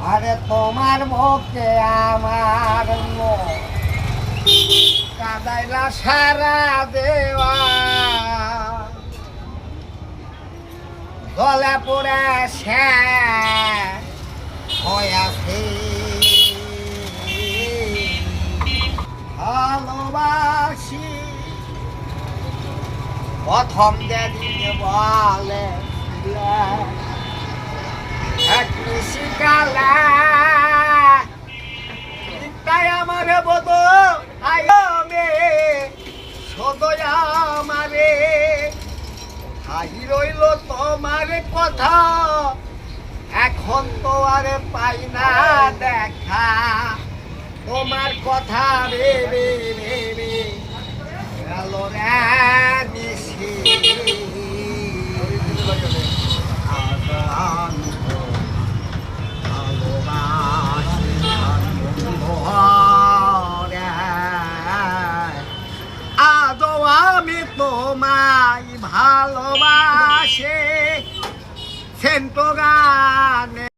আরে তোমার মুখে আমার কাদাইলা সারা দেওয়া গলা পড়ে হয়াছে ভালোবাসি প্রথম যেদিন বলে এক নিশিকালা তাই আমার বদ আয়মে সদয় আমারে হাই রইল তোমার কথা এখন তো আর পাই না দেখা তোমার কথা ভেবে ভেবে গেল রে নিশি আজও আমি তোমায় ভালোবাসে সেন্ট গানে